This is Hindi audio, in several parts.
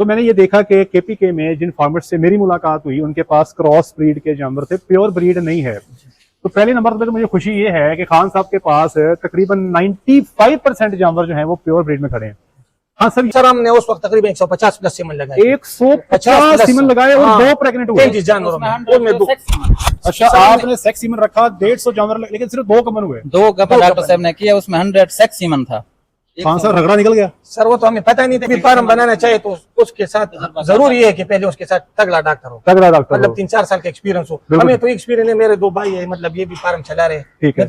तो मैंने ये देखा कि केपीके में जिन फार्मर्स से मेरी मुलाकात हुई उनके पास क्रॉस ब्रीड के जानवर थे, प्योर ब्रीड नहीं है। तो पहले नंबर पर तो मुझे खुशी ये है कि खान साहब के पास तकरीबन 95% जानवर जो हैं वो प्योर ब्रीड में खड़े हैं। हाँ सर हमने उस वक्त तकरीबन 150 प्लस सीमन लगाए, 150 सीमन लगाए और 2 प्रेग्नेंट हुए 33 जानवरों में 2। अच्छा, आपने सेक्स सीमन रखा 150 जानवर, लेकिन सिर्फ 2 गमन हुए। 2 गमन डॉक्टर साहब ने किया, उसमें 100 सेक्स सीमन था। खान साहब रगड़ा निकल गया। सर वो तो हमें पता नहीं था। फार्म बनाना चाहिए तो उसके साथ जरूरी है कि पहले उसके साथ तगड़ा डॉक्टर हो, तगड़ा डॉक्टर मतलब 3-4 साल का एक्सपीरियंस हो। हमें तो एक्सपीरियंस है, मेरे 2 भाई है, मतलब ये भी फार्म चला रहे। ठीक है।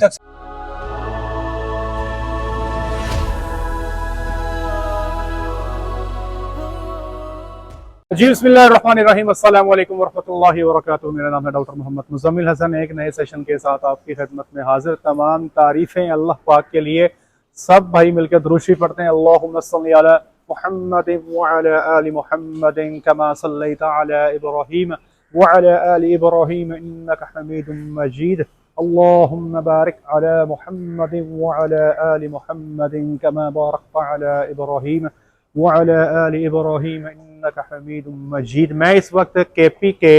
जी बिस्मिल्लाहिर्रहमानिर्रहीम, अस्सलाम वालेकुम वरहमतुल्लाहि वबरकातुहू। मेरा नाम है डॉक्टर मोहम्मद मुज़म्मिल हसन। एक नए सेशन के साथ आपकी खिदमत में हाजिर। तमाम तारीफ़ें अल्लाह पाक के लिए। सब भाई मिलकर दुरूद शरीफ पढ़ते हैं। अल्लाहुम्मा सल्ली अला मुहम्मदिन व अला आलि मुहम्मदिन कमा सल्लैता अला इब्राहीम व अला आलि इब्राहीम इन्नका हमीदुम मजीद। अल्लाहुम्मा बारिक अला मुहम्मदिन व अला आलि मुहम्मदिन कमा बारकता अला इब्राहीम वअला आलि इब्राहीम इन्नका हमीदुम मजीद। मैं इस वक्त केपी के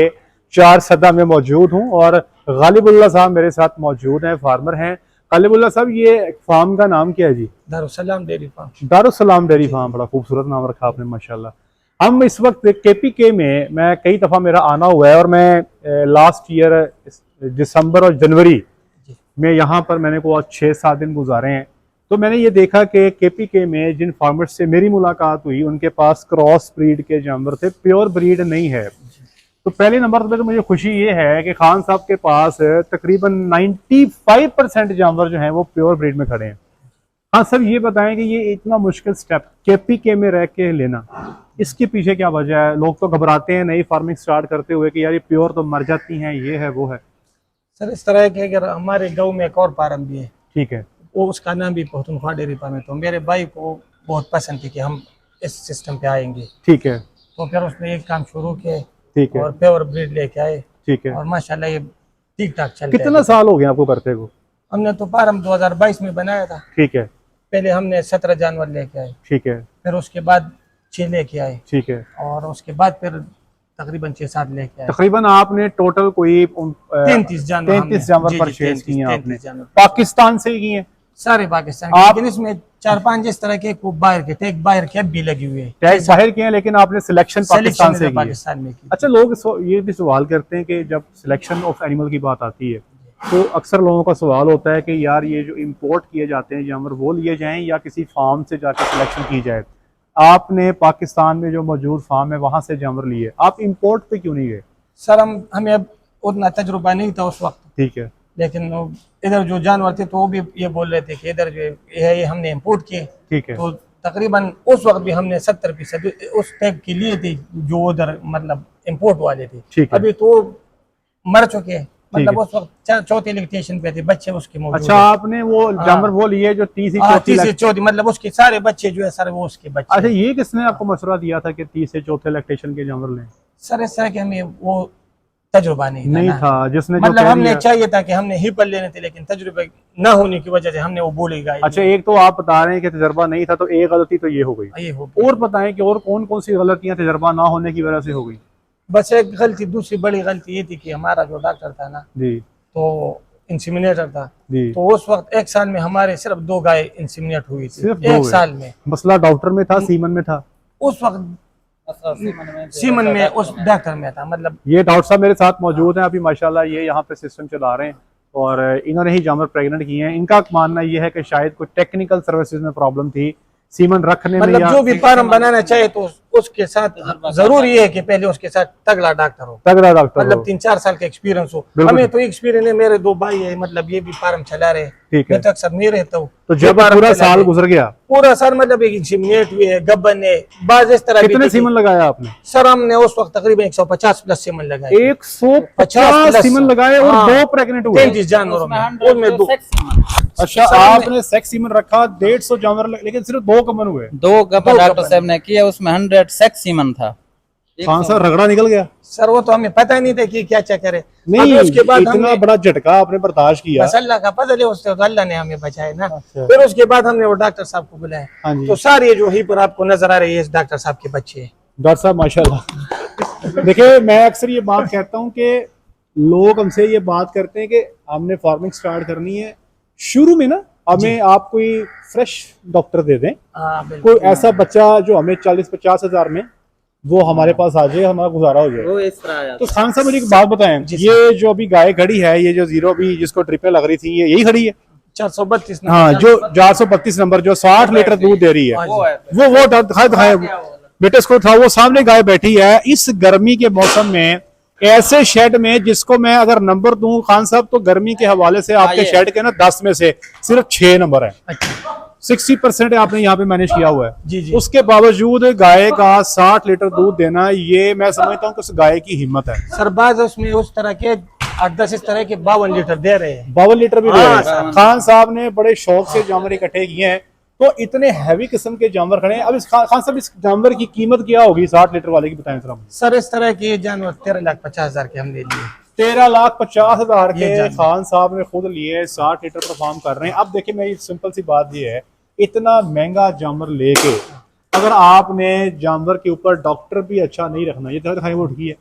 4 सदा में मौजूद हूँ और गालिबुल्लाह साहब मेरे साथ मौजूद हैं, फार्मर हैं। गालिबुल्लाह साहब, ये फार्म का नाम क्या है जी? Darussalam dairy farm. Darussalam dairy farm, बड़ा खूबसूरत नाम रखा आपने माशाल्लाह। हम इस वक्त केपी के में, मैं कई दफ़ा मेरा आना हुआ है और मैं लास्ट ईयर दिसंबर और जनवरी में यहाँ पर मैंने को 6-7 दिन गुजारे हैं। तो मैंने ये देखा कि केपीके में जिन फार्मर्स से मेरी मुलाकात हुई उनके पास क्रॉस ब्रीड के जानवर थे, प्योर ब्रीड नहीं है। तो पहले नंबर पर तो मुझे खुशी ये है कि खान साहब के पास तकरीबन 95% जानवर जो हैं वो प्योर ब्रीड में खड़े हैं। हाँ सर, ये बताएं कि ये इतना मुश्किल स्टेप केपीके में रह के लेना, इसके पीछे क्या वजह है? लोग तो घबराते हैं नई फार्मिंग स्टार्ट करते हुए कि यार ये प्योर तो मर जाती हैं, ये है वो है। सर इस तरह के अगर हमारे गाँव में एक और फार्म भी है, ठीक है, वो उसका नाम भी पख्तूनख्वा डेयरी फार्म है। तो मेरे भाई को बहुत पसंद थी कि हम इस सिस्टम पे आएंगे, ठीक है। तो फिर उसने एक काम शुरू किया, ठीक है, और प्योर ब्रीड लेके आए, ठीक है, और माशाल्लाह ये ठीक ठाक चल रहा है। कितना साल हो गया आपको करते को? हमने तो फार्म 2022 में बनाया था, ठीक है। पहले हमने 17 जानवर लेके आए, ठीक है, फिर उसके बाद 6 लेके आए, ठीक है, और उसके बाद फिर तकरीबन 6-7 लेके आए। तकरीबन आपने टोटल कोई 33 जानवर परचेज किए हैं आपने? पाकिस्तान से किए हैं? सारे पाकिस्तान के, लेकिन इसमें 4-5 इस तरह के बाहर के टैग बाहर के भी लगी हुई है, टैग बाहर के हैं, लेकिन आपने सिलेक्शन पाकिस्तान से पाकिस्तान में की। अच्छा, लोग ये भी सवाल करते हैं कि जब सिलेक्शन ऑफ एनिमल की बात आती है तो अक्सर लोगों का सवाल होता है कि यार ये जो इम्पोर्ट किए जाते हैं जानवर वो लिए जाएं या किसी फार्म से जाकर सिलेक्शन की जाए। आपने पाकिस्तान में जो मौजूद फार्म है वहां से जानवर लिए, आप इम्पोर्ट पे क्यों नहीं गए? सर हमें उतना तजुर्बा नहीं था उस वक्त, ठीक है, लेकिन इधर जो जानवर थे तो वो भी ये बोल रहे थे कि इधर जो है ये हमने इम्पोर्ट किए, ठीक है। तो तकरीबन उस वक्त भी हमने 70% उस टाइप के लिए थे जो उधर मतलब इम्पोर्ट वाले थे। अभी तो मर चुके हैं, मतलब उस वक्त चौथी इलेक्ट्रेशन पे थे बच्चे उसके मौजूद। अच्छा, आपने वो जानवर वो लिए जो तीसरी चौथी, मतलब उसके सारे बच्चे जो है सर वो उसके बच्चे। अच्छा, ये किसने आपको मशवरा दिया था कि 30 से चौथे इलेक्ट्रेशन के जानवर लें? सर इस तरह के हमें वो तजुर्बा नहीं था जिसने मतलब हमने चाहिए था कि हमने ही पर लेने थे, लेकिन तजुर्बा न होने की वजह से हमने वो बोली गाय। अच्छा, एक तो आप बता रहे हैं कि तजुर्बा नहीं था, तो एक गलती तो ये हो गई, और बताएं कि और कौन कौन सी गलतियां तजुर्बा ना होने की वजह से हो गई? बस एक गलती, दूसरी बड़ी गलती ये थी कि हमारा जो डॉक्टर था ना जी, तो इंसीमिनेटर था जी, तो उस वक्त 1 साल में हमारे सिर्फ 2 गाय इंसीमिनेट हुई थी, सिर्फ 1 साल में। मसला डॉक्टर में था, सीमन में था? उस वक्त सीमन में उस डॉक्टर में था। मतलब ये डॉक्टर साहब मेरे साथ मौजूद हैं अभी माशाल्लाह, ये यहाँ पे सिस्टम चला रहे हैं और इन्होंने ही जानवर प्रेग्नेंट किए हैं। इनका मानना ये है कि शायद कोई टेक्निकल सर्विसेज में प्रॉब्लम थी सीमन रखने में, मतलब जो भी फार्म बनाना चाहे तो उसके साथ जरूरी है कि पहले उसके साथ तगड़ा डॉक्टर हो, तगड़ा डॉक्टर, मतलब 3-4 साल का एक्सपीरियंस हो। हमें तो एक्सपीरियंस है, मेरे 2 भाई है, मतलब ये भी फार्म चला रहे, ठीक है, मैं तो अक्सर नहीं रहता हूँ। तो जब पूरा साल गुजर गया, पूरा साल मतलब एक इंसीमिनेट हुए है, गब्बन है, बाज इस तरह। कितने सीमन लगाया आपने? सर हमने उस वक्त तकरीबन 150 प्लस सीमन लगाए, 150 सीमन लगाए और 2 प्रेग्नेंट हुए 33 जानवरों में 2। अच्छा, आपने सेक्स सीमन रखा 150 जानवर, लेकिन सिर्फ 2 गमन हुए। 2 गमन डॉक्टर साहब ने किया, उसमें 100 सेक्स सीमन था। खान साहब रगड़ा निकल गया। सर वो तो हमें पता नहीं था कि क्या चक्कर है। नहीं, उसके बाद इतना बड़ा झटका आपने बर्दाश्त किया। अल्लाह का फजल है, उससे अल्लाह ने हमें बचाया ना। फिर उसके बाद हमने वो डॉक्टर साहब को बुलाया, तो सारे जो ही पर आपको नजर आ रही है इस डॉक्टर साहब के बच्चे, डॉक्टर साहब माशाल्लाह। देखिए मैं अक्सर ये बात कहता हूँ कि लोग हमसे ये बात करते हैं कि हमने फार्मिंग स्टार्ट करनी है, शुरू में ना हमें आप कोई फ्रेश डॉक्टर दे दें, कोई ऐसा बच्चा जो हमें 40-50 हज़ार में वो हमारे पास आ जाए, हमारा गुजारा हो जाए। वो इस तरह आ तो खान साहब मुझे एक बात बताएं, ये जो अभी गाय खड़ी है, ये जो जीरो भी जिसको ट्रिपें लग रही थी, ये यही खड़ी है 432 हाँ, जो 432 नंबर जो 60 लीटर दूध दे रही है, वो दिखाए बेटे इसको था, वो सामने गाय बैठी है इस गर्मी के मौसम में ऐसे शेड में, जिसको मैं अगर नंबर दूं खान साहब तो गर्मी के हवाले से आपके शेड के ना 10 में से सिर्फ 6 नंबर है। 60% आपने यहाँ पे मैनेज किया हुआ है। जी। उसके बावजूद गाय का 60 लीटर दूध देना, ये मैं समझता हूँ कि उस गाय की हिम्मत है। सरबाज उसमें उस तरह के 8-10 इस तरह के 52 लीटर दे रहे हैं, 52 लीटर भी दे रहे हैं। खान साहब ने बड़े शौक से जानवर इकट्ठे किए हैं, तो इतने हैवी किस्म के जानवर खड़े हैं। अब इस खान साहब इस जानवर की कीमत क्या होगी 60 लीटर वाले की, बताएं जरा। सर इस तरह के जानवर 13,50,000 के हमने लिए। 13,50,000 के खान साहब ने खुद लिए, 60 लीटर परफॉर्म कर रहे हैं। अब देखिए मेरी सिंपल सी बात ये है, इतना महंगा जानवर लेके अगर आपने जानवर के ऊपर डॉक्टर भी अच्छा नहीं रखना, ये तो वो उठी है,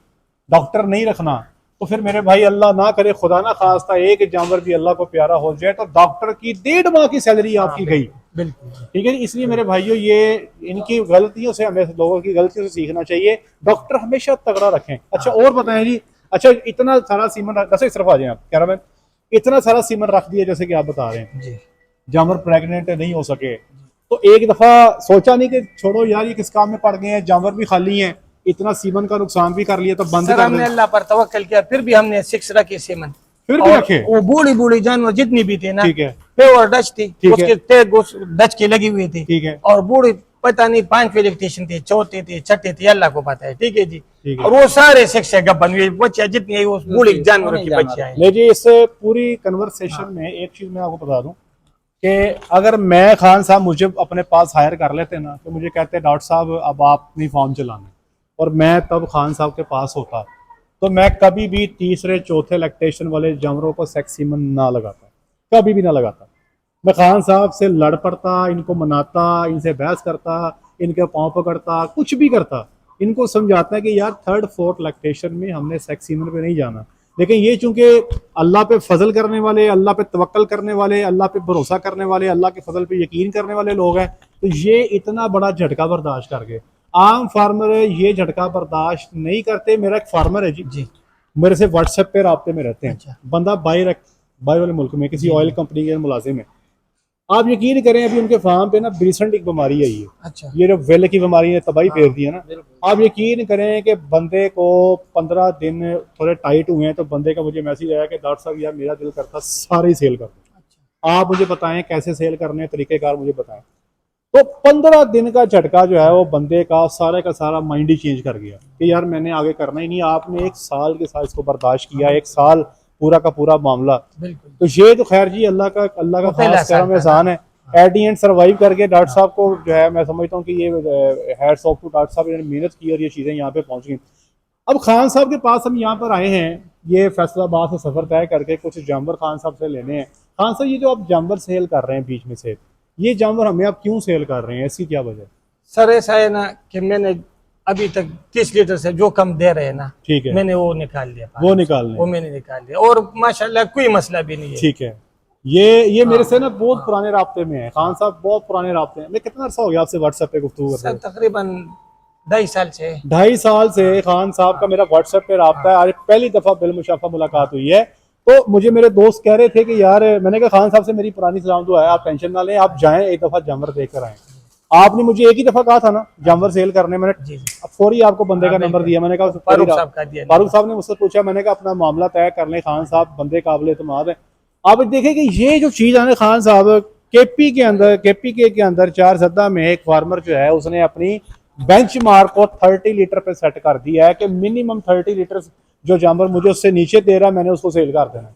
डॉक्टर नहीं रखना, तो फिर मेरे भाई अल्लाह ना करे खुदा ना खास्ता एक जानवर भी अल्लाह को प्यारा हो जाए तो डॉक्टर की 1.5 माह की सैलरी आपकी गई। बिल्कुल ठीक है, इसलिए मेरे भाइयों ये इनकी गलतियों से, हमें लोगों की गलतियों से सीखना चाहिए। डॉक्टर हमेशा तगड़ा रखें। अच्छा और बताएं जी, अच्छा इतना सारा सीमन जैसे इस तरफ आ जाए आप कैमरामैन, इतना सारा सीमन रख दिया जैसे कि आप बता रहे हैं जी, जानवर प्रेग्नेंट नहीं हो सके, तो एक दफा सोचा नहीं कि छोड़ो यार ये किस काम में पड़ गए हैं, जानवर भी खाली हैं, इतना सीमन का नुकसान भी कर लिया तो बंद सर कर हमने दें। अल्लाह पर तवक्कल किया, फिर भी हमने 6 रखे सीमन, फिर भी रखे वो बूढ़ी बूढ़ी जानवर जितनी भी थे ना, ठीक है, प्योर डच थी, ठीक है। उसके टैग डच की लगी हुई थी, ठीक है, और बूढ़ी पता नहीं 5 वेलिफिकेशन थे, चौथे थे, छठे थे, अल्लाह को पता है। ठीक है जी, ठीक है। और वो सारे सेक्स है गब्बन बच्चे जितनी है वो बूढ़ी जानवरों की बच्चियां हैं। ले जी, इस पूरी कन्वर्सेशन में एक चीज मैं आपको बता दूं कि अगर मैं खान साहब मुझे अपने पास हायर कर लेते ना, तो मुझे कहते डॉक्टर साहब अब आप नहीं फॉर्म चलाना, और मैं तब खान साहब के पास होता तो मैं कभी भी तीसरे चौथे लैक्टेशन वाले जानवरों को सेक्स सीमन ना लगाता, कभी भी ना लगाता। मैं खान साहब से लड़ पड़ता, इनको मनाता, इनसे बहस करता, इनके पाँव पकड़ता, कुछ भी करता, इनको समझाता है कि यार 3rd-4th लैक्टेशन में हमने सेक्स सीमन पे नहीं जाना। लेकिन ये चूंकि अल्लाह पे फजल करने वाले, अल्लाह पे तवक्कल करने वाले, अल्लाह पे भरोसा करने वाले, अल्लाह के फजल पे यकीन करने वाले लोग हैं, तो ये इतना बड़ा झटका बर्दाश्त कर गए। आम फार्मर ये झटका बर्दाश्त नहीं करते। मेरा एक फार्मर है जी, मेरे से व्हाट्सएप पे राब्ते में रहते हैं। अच्छा। बंदा बाहर वाले मुल्क में किसी ऑयल कंपनी के मुलाजिम है। आप यकीन करें अभी उनके फार्म पे ना रिसेंट एक बीमारी आई है। अच्छा। ये जो वेल की बीमारी ने तबाही फेर दी है ना, आप यकीन करें कि बंदे को 15 दिन थोड़े टाइट हुए हैं, तो बंदे का मुझे मैसेज आया कि डॉक्टर साहब यार मेरा दिल करता सारे ही सेल कर दो। अच्छा। आप मुझे बताएं कैसे सेल करने, तरीकेकार मुझे बताएं। तो 15 दिन का झटका जो है वो बंदे का सारा माइंड ही चेंज कर गया कि यार मैंने आगे करना ही नहीं। आपने 1 साल के साथ इसको बर्दाश्त किया, 1 साल पूरा का पूरा मामला। तो ये तो खैर जी अल्लाह का खास करम एहसान है। एट दी एंड सर्वाइव करके डॉक्टर साहब को जो है मैं समझता हूँ कि ये हैट्स ऑफ टू डॉक्टर साहब, इन्होंने मेहनत की और ये चीज़ें यहाँ पे पहुँच गई। अब खान साहब के पास हम यहाँ पर आए हैं, ये फैसलाबाद से सफ़र तय करके कुछ जानवर खान साहब से लेने हैं। खान साहब ये जो आप जानवर सेल कर रहे हैं बीच में से, ये जानवर हमें आप क्यों सेल कर रहे हैं, इसकी क्या वजह? सर ऐसा है ना कि मैंने अभी तक 30 लीटर से जो कम दे रहे हैं ना, ठीक है, मैंने वो निकाल लिया, वो मैंने निकाल दिया, और माशाल्लाह कोई मसला भी नहीं है। ठीक है, ये मेरे से ना बहुत पुराने राब्ते में है खान साहब, बहुत पुराने राब्ते हैं। मैं कितना अर्सा हो गया आपसे व्हाट्सएप पे गुफ्तगू कर रहे हैं? तकरीबन 2.5 साल से। 2.5 साल से खान साहब का मेरा व्हाट्सएप पे राब्ता है। आज पहली दफा बिलमुशाफा मुलाकात हुई है। तो मुझे मेरे दोस्त कह रहे थे कि यार, मैंने कहा खान साहब से मेरी पुरानी सलाम दुआ है, आप टेंशन ना लें, आप जाएं एक दफा जानवर देख कर आए। आपने मुझे एक ही दफा कहा था ना जानवर सेल करने, मैंने फौरी आपको बंदे का नंबर दिया। मैंने कहा फारूक साहब ने मुझसे पूछा, मैंने कहा अपना मामला तय कर लें, खान साहब बंदे काबिल एतमाद है। आप देखें कि ये जो चीज है ना खान साहब, केपी के अंदर 4 सद्दा में एक फार्मर जो है उसने अपनी बेंचमार्क को 30 लीटर पे सेट कर दिया है कि मिनिमम 30 लीटर जो जानवर मुझे उससे नीचे दे रहा है मैंने उसको सेल कर देना।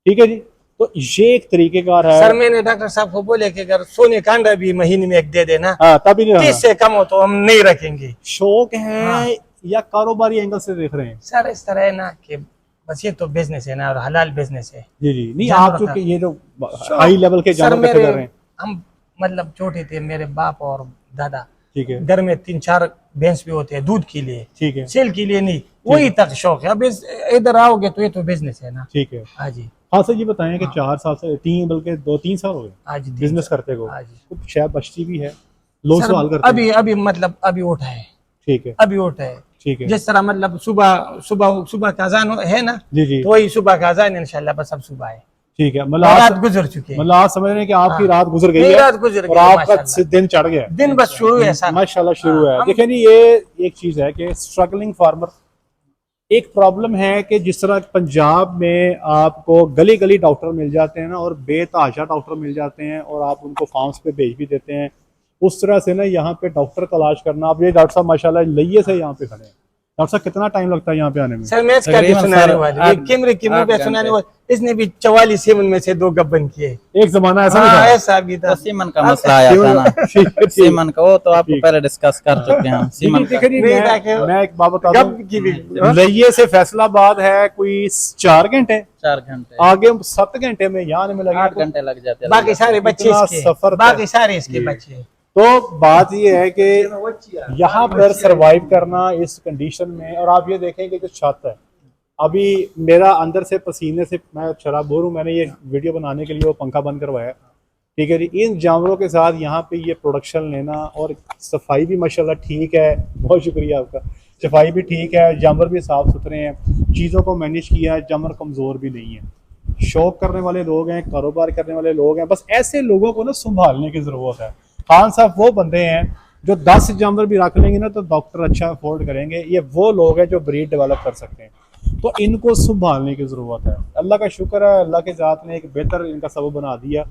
ठीक है जी, तो ये एक तरीकेकार है। सर मैंने डॉक्टर साहब को बोले कि अगर सोने कांडा भी महीने में 1 दे देना, तभी नहीं, 30 से कम हो तो हम नहीं रखेंगे। शौक है या कारोबारी एंगल से देख रहे हैं? सर इस तरह है ना कि बस ये तो बिजनेस है ना, और हलाल बिजनेस है। जी नहीं, आप चूंकि ये जो हाई लेवल के जानवर कर रहे हैं, हम मतलब छोटे थे, मेरे बाप और दादा, ठीक है, घर में 3-4 भैंस भी होते हैं दूध के लिए, ठीक है, सेल के लिए नहीं, वही तक शौक है। अब इधर आओगे तो ये तो बिजनेस है ना। ठीक है। हाँ जी। हाँ सर, ये बताएं कि 4 साल से 3 बल्कि 2-3 साल हो गए हाँ जी, बिजनेस करते को, हाँ जी। तो शायद बचती भी है, लोग सर, सवाल करते हैं। अभी अभी मतलब अभी उठा है, ठीक है, अभी उठा है। ठीक है, जिस तरह मतलब सुबह सुबह सुबह का अजान है ना, जी जी, तो वही सुबह का अजान इंशाल्लाह बस अब सुबह है। ठीक है। मतलब रात आज गुजर चुके हैं, मतलब आज समझ रहे हैं कि आपकी हाँ। रात गुजर गई मेरी है रात गुजर और गई है, आपका माशाल्लाह। दिन चढ़ गया है। दिन बस शुरू है सर। माशाल्लाह शुरू है। हम- देखें जी, ये एक चीज है कि स्ट्रगलिंग फार्मर, एक प्रॉब्लम है कि जिस तरह पंजाब में आपको गली गली डॉक्टर मिल जाते हैं ना, और बेतहाशा डॉक्टर मिल जाते हैं और आप उनको फार्म्स पे भेज भी देते हैं, उस तरह से ना यहाँ पे डॉक्टर तलाश करना। अब ये डॉक्टर साहब माशाल्लाह लइये से यहाँ पे खड़े हैं। डॉक्टर साहब कितना टाइम लगता है यहाँ पे आने में? सर मैच का भी तकरीबन सुनाने सर वाले, आठ- ये कैमरे की मुंह 8 पे घंटे। सुनाने वाले, इसने भी 44 सेवन में से 2 गब्बन किए। एक जमाना ऐसा हाँ, नहीं था। ऐसा भी था। तो सीमन का मसला आया था ना, ठीक है, ठीक। सीमन का वो तो आपको ठीक। पहले डिस्कस कर चुके हैं हम। सीमन का देखिए जी, नहीं था कि- मैं एक बात बता गप दूं, की भी लइये से फैसलाबाद है कोई 4 घंटे, 4 घंटे, आगे 7 घंटे में यहाँ आने में लगे। 8 घंटे लग जाते हैं। बाकी सारे बच्चे इतना इसके, सफर बाकी सारे इसके बच्चे। तो बात ये है कि यहाँ पर सरवाइव करना इस कंडीशन में, और आप ये देखें कि जो छत है, अभी मेरा अंदर से पसीने से मैं शराबोर हूँ, मैंने ये वीडियो बनाने के लिए वो पंखा बंद करवाया, ठीक है जी। इन जानवरों के साथ यहाँ पे ये प्रोडक्शन लेना, और सफाई भी माशाल्लाह ठीक है, बहुत शुक्रिया आपका, सफाई भी ठीक है, जानवर भी साफ़ सुथरे हैं, चीज़ों को मैनेज किया है, जानवर कमज़ोर भी नहीं है। शौक करने वाले लोग हैं, कारोबार करने वाले लोग हैं, बस ऐसे लोगों को ना संभालने की ज़रूरत है। खान साहब वो बंदे हैं जो 10 जानवर भी रख लेंगे ना तो डॉक्टर अच्छा अफोर्ड करेंगे। ये वो लोग हैं जो ब्रीड डेवलप कर सकते हैं, तो इनको संभालने की ज़रूरत है। अल्लाह का शुक्र है, अल्लाह के ज़ात ने एक बेहतर इनका सबब बना दिया,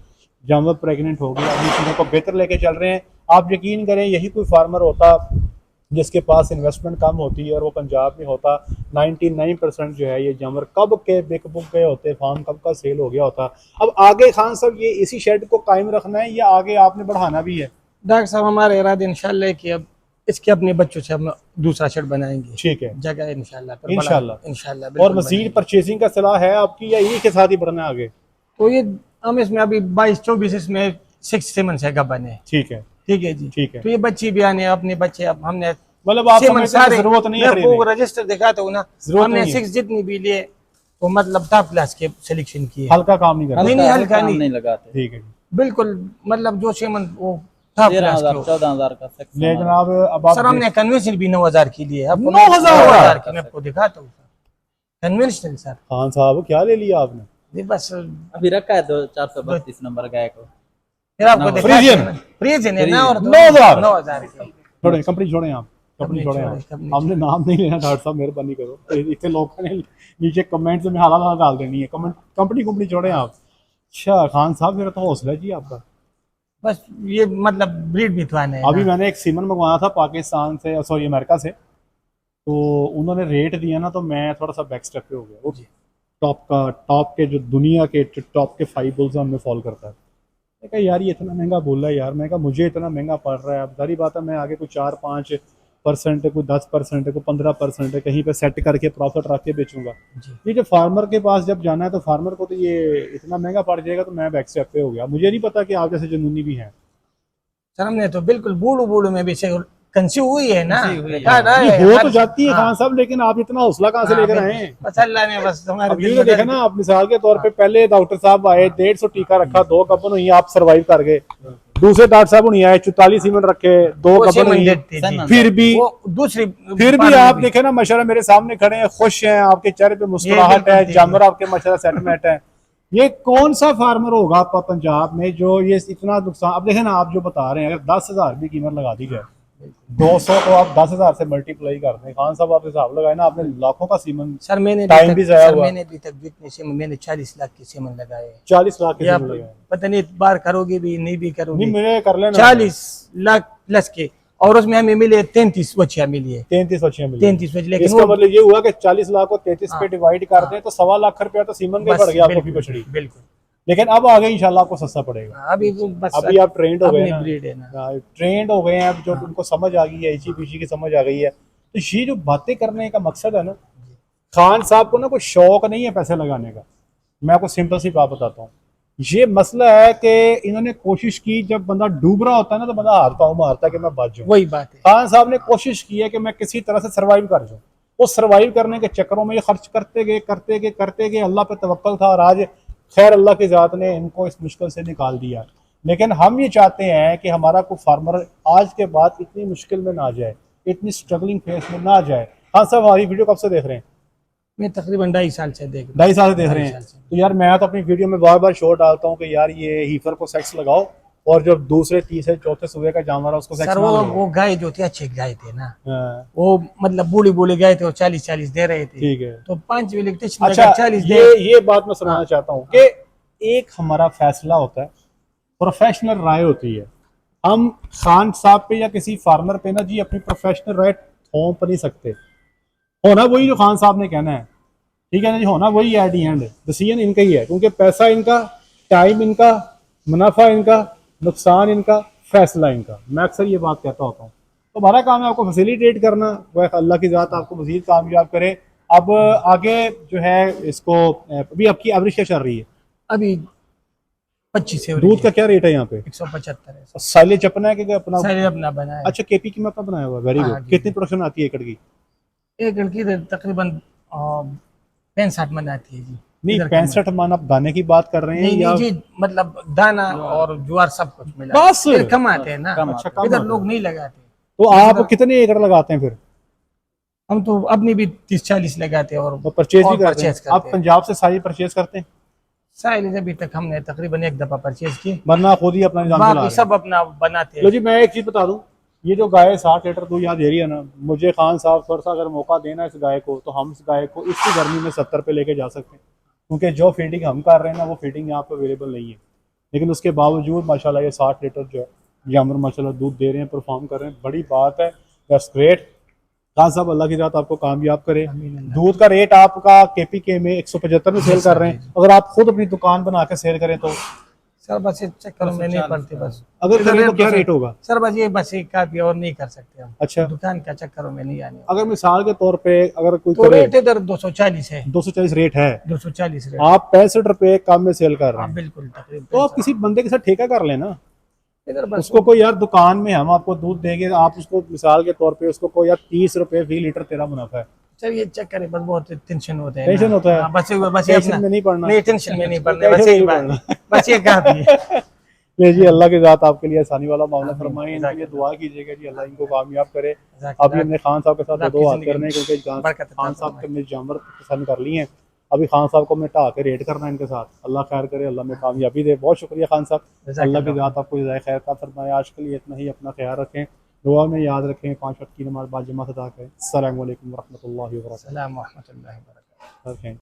जानवर प्रेग्नेंट हो गया, अभी चीज़ों को बेहतर लेके चल रहे हैं। आप यकीन करें, यही कोई फार्मर होता जिसके पास इन्वेस्टमेंट कम होती है और वो पंजाब में होता, 99% जो है ये जानवर कब के बिक बुक गए होते, फार्म कब का सेल हो गया होता। अब आगे खान साहब ये इसी शेड को कायम रखना है या आगे आपने बढ़ाना भी है? डॉक्टर साहब हमारे इरादे इंशाल्लाह है कि अब इसके अपने बच्चों से हम दूसरा शेड बनाएंगे, ठीक है, जगह इंशाल्लाह पर इंशाल्लाह। इंशाल्लाह। और मजीद परचेजिंग का सलाह है आपकी या यही के साथ ही बढ़ना है आगे? तो ये हम इसमें अभी 22-24 इसमें 6 मंथ है गब्बन है, ठीक है, ठीक है जी, ठीक है। तो ये बच्चे भी आने अपने बच्चे, अब हमने मतलब आप सेवन समझते हैं कि जरूरत नहीं है मैं खरीदने आपको की? रजिस्टर दिखाता हूँ ना, जरूरत हमने नहीं है। 6 जितनी भी लिए वो मतलब टॉप क्लास के सिलेक्शन किए, हल्का काम नहीं करना। नहीं, हल्का काम नहीं। नहीं लगाते। ठीक है जी। बिल्कुल मतलब जो सेवन वो टॉप क्लास 13,000 के। 14,000 का सेक्शन ले हमारा। जनाब, अब आप सर हमने कन्वेंशन भी 9,000 की लिए, अब 9,000 की मैं आपको दिखाता हूँ कन्वेंशनल सर। खान साहब क्या ले लिया आपने? ये बस अभी रखा है 432 नंबर गाय को। फिर आपको फ्रीजियन। फ्रीजियन है ना, और 9,000 की। छोड़े, कंपनी छोड़े आप, कंपनी छोड़े आप, हमने नाम नहीं लेना। डॉक्टर साहब मेहरबानी करो, इतने लोगों ने नीचे कमेंट में हालात डाल देनी है, कंपनी छोड़े आप। अच्छा खान साहब, मेरा तो हौसला जी आपका। बस ये मतलब ब्रीड भी तो आने हैं अभी ना। मैंने एक सीमन मंगवाया था पाकिस्तान से, सॉरी अमेरिका से, तो उन्होंने रेट दिया ना तो मैं थोड़ा सा बैक स्टेप पे हो गया। वो टॉप के जो दुनिया के टॉप के 5 बुल्स हैं उनमें फॉल करता है। मैं कहा यार ये इतना महंगा बोल रहा है यार, मैं कहा मुझे इतना महंगा पड़ रहा है। अब सारी बात है, मैं आगे कोई 4-5% कोई 10% कोई 15% कहीं पे सेट करके प्रॉफिट रख के बेचूंगा। ये जो फार्मर के पास जब जाना है तो फार्मर को तो ये इतना महंगा पड़ जाएगा, तो मैं बैक स्टेप पे हो गया। मुझे नहीं पता कि आप जैसे जुनूनी भी हैं। सर हमने तो बिल्कुल बूढ़ू में भी से कंसीव हुई है ना, ये हो तो जाती है खान साहब, लेकिन आप इतना हौसला कहाँ से लेकर आए हैं? बस अल्लाह ने बस हमारे अब ये देखा ना, आप मिसाल के तौर पे पहले डॉक्टर साहब आए, 150 टीका रखा, 2 कपन हुई, आप सरवाइव कर गए। दूसरे डॉक्टर साहब नहीं आए, 44 सीमेंट रखे, 2 कपन हुई, फिर भी आप देखे ना माशाल्लाह मेरे सामने खड़े हैं, खुश हैं, आपके चेहरे पे मुस्कुराहट है, जानवर आपके माशाल्लाह सेटमेंट है। ये कौन सा फार्मर होगा आपका पंजाब में जो ये इतना नुकसान? अब देखें ना, आप जो बता रहे हैं, अगर 10,000 भी कीमत लगा दी जाए, 200 को आप 10,000 से मल्टीप्लाई कर दें, खान साहब आप हिसाब लगाए ना, आपने लाखों का सीमन, सर मैंने टाइम भी जाया हुआ। मैंने अभी तक जितने सीमन मैंने 40 लाख के सीमन लगाए, 40 लाख के या सीमन लगाए। पता नहीं बार करोगे भी नहीं भी करोगे, नहीं मेरे कर लेना 40 लाख प्लस के, और उसमें हमें मिले 33 बच्चियां मिली है, 33 बच्चियां मिली। 33 बच्चे, लेकिन इसका मतलब ये हुआ कि 40 लाख को 33 पे डिवाइड कर दें तो 1.25 लाख रुपया तो सीमन का बस पड़ गया आपको बिल्कुल, बछड़ी। बिल्कुल। लेकिन अब आगे इंशाल्लाह आपको सस्ता पड़ेगा। अभी बस अभी आप ट्रेंड हो गए अपनी ना, ब्रीड है ना, ट्रेंड हो गए हैं, अब जो उनको समझ आ गई है, इची पीची की समझ आ गई है। तो ये जो बातें करने का मकसद है ना, खान साहब को ना कोई शौक नहीं है पैसे लगाने का। मैं आपको सिंपल सी बात बताता हूँ, ये मसला है कि इन्होंने कोशिश की, जब बंदा डूब रहा होता है ना तो बंदा हाथ पाँव मारता है कि मैं बच जाऊं। वही बात है। खान साहब ने कोशिश की है कि मैं किसी तरह से सरवाइव कर जाऊं। वो सरवाइव करने के चक्करों में ये खर्च करते गए, अल्लाह पे तवक्कल था और आज खैर अल्लाह की ज़ात ने इनको इस मुश्किल से निकाल दिया। लेकिन हम ये चाहते हैं कि हमारा कोई फार्मर आज के बाद इतनी मुश्किल में ना जाए, इतनी स्ट्रगलिंग फेस में ना जाए। हाँ साहब, हमारी वीडियो कब से देख रहे हैं? मैं तकरीबन 2.5 साल से देख 2.5 साल से देख रहे हैं। तो यार मैं तो अपनी वीडियो में बार बार शो डालता हूँ कि यार ये हीफर को सेक्स लगाओ और जो दूसरे तीसरे चौथे सुबह का जानवर है उसको सेक्स सर ना लगाओ। वो गाय जो थी अच्छी गाय थे ना, हाँ, वो मतलब बूढ़ी गाय थे, वो 40 दे रहे थे। ठीक है। तो 5 इलेक्ट्रिशियन अच्छा, 40 ये बात मैं सुनाना चाहता हूँ कि एक हमारा फैसला होता है, प्रोफेशनल राय होती है। हम खान साहब पे या किसी फार्मर पे ना जी अपनी प्रोफेशनल राय थोप नहीं सकते। होना वही जो खान साहब ने कहना है, ठीक है ना जी, होना वही एट दी एंड डिसीजन इनका ही है, क्योंकि पैसा इनका, टाइम इनका, मुनाफा इनका, नुकसान इनका, फैसला इनका। मैं अक्सर ये बात कहता होता हूँ। तो हमारा काम है आपको फैसिलिटेट करना, वह अल्लाह की ज़ात आपको मज़ीद कामयाब करे। अब आगे जो है इसको अभी आपकी एवरेज क्या चल रही है? अभी 25 है। दूध का क्या रेट है यहाँ पे? 175 है। साइलेज अपना है कि अपना? साइलेज अपना बना है। अच्छा, केपी की में अपना बनाया हुआ, वेरी हाँ गुड। जी। कितनी प्रोडक्शन आती है एकड़ की? एक लड़की तकरीबन 65 मन आती है जी। नहीं, इधर 65 मन आप दाने की बात कर रहे हैं नहीं या? नहीं जी, मतलब दाना और ज्वार सब कुछ मिला बस इधर कम आते हैं ना। अच्छा, कम इधर आता लोग है। नहीं लगाते। तो आप कितने एकड़ लगाते हैं फिर? हम तो अपनी भी 30-40 लगाते हैं और परचेज भी करते हैं? परचेज आप पंजाब से सारी परचेज करते हैं? साइलेज अभी तक हमने तकरीबन 1 दफा परचेज की, वरना खुद ही अपना निजाम चला रहे बाकी हैं? सब अपना बनाते लो हैं। जी, मैं एक चीज बता दूं, ये जो गाय 60 लीटर दूध यहाँ दे रही है ना, मुझे खान साहब थोड़ा सा अगर मौका देना इस गाय को, तो हम इस गाय को इसी गर्मी में 70 पे लेके जा सकते हैं, क्योंकि जो फीडिंग हम कर रहे हैं ना वो फीडिंग यहाँ पे अवेलेबल नहीं है। लेकिन उसके बावजूद माशाल्लाह ये 60 लीटर जो है जानवर माशाल्लाह दूध दे रहे हैं, परफॉर्म कर रहे हैं, बड़ी बात है। That's great. खान साहब अल्लाह की ज़ात आपको कामयाब करे। दूध का रेट आपका केपीके में 175 में सेल कर रहे हैं, अगर आप खुद अपनी दुकान बना के सेल करें तो? सर बस ये चक्कर में नहीं पड़ते, बस अगर करें तो क्या रेट होगा? सर बस ये बस एक काफी और नहीं कर सकते हम। अच्छा, दुकान का चक्करों में नहीं आने। अगर मिसाल के तौर पे अगर कोई तो करे, रेट इधर 240 है। 240 रेट है, 240 रेट। आप 65 रुपए कम में सेल कर रहे हैं, बिल्कुल तकरीबन। तो आप किसी बंदे के साथ ठेका कर लेना। इधर बस उसको कोई यार दुकान में हम आपको दूध देंगे, आप उसको मिसाल के तौर पे उसको कोई यार 30 रुपए फी लीटर तेरा मुनाफा है। सर ये चक्कर है, बस बहुत टेंशन होते हैं। टेंशन होता है? हाँ, बस बस ये टेंशन अपना में नहीं पड़ना। नहीं, टेंशन में नहीं पड़ना, टेंशन बस में यही नहीं बात, बस ये काफी है। ले जी, अल्लाह की ज़ात आपके लिए आसानी वाला मामला फरमाए, इनके लिए दुआ कीजिएगा जी, अल्लाह इनको कामयाब करे। अभी हमने खान साहब के साथ दो हाथ करने, क्योंकि खान साहब के हमने जानवर पसंद कर लिए हैं। अभी खान साहब को हमने ढा के रेट करना है इनके साथ। अल्लाह खैर करे, अल्लाह में कामयाबी दे। बहुत शुक्रिया खान साहब, अल्लाह की ज़ात आपको जज़ाए खैर का फरमाए। आज के लिए इतना ही, अपना ख्याल रखें, दुआ में याद रखें, 5 वक्त की नमाज़ बाद जमात अदा करें। अस्सलामु अलैकुम व रहमतुल्लाहि व बरकातहू।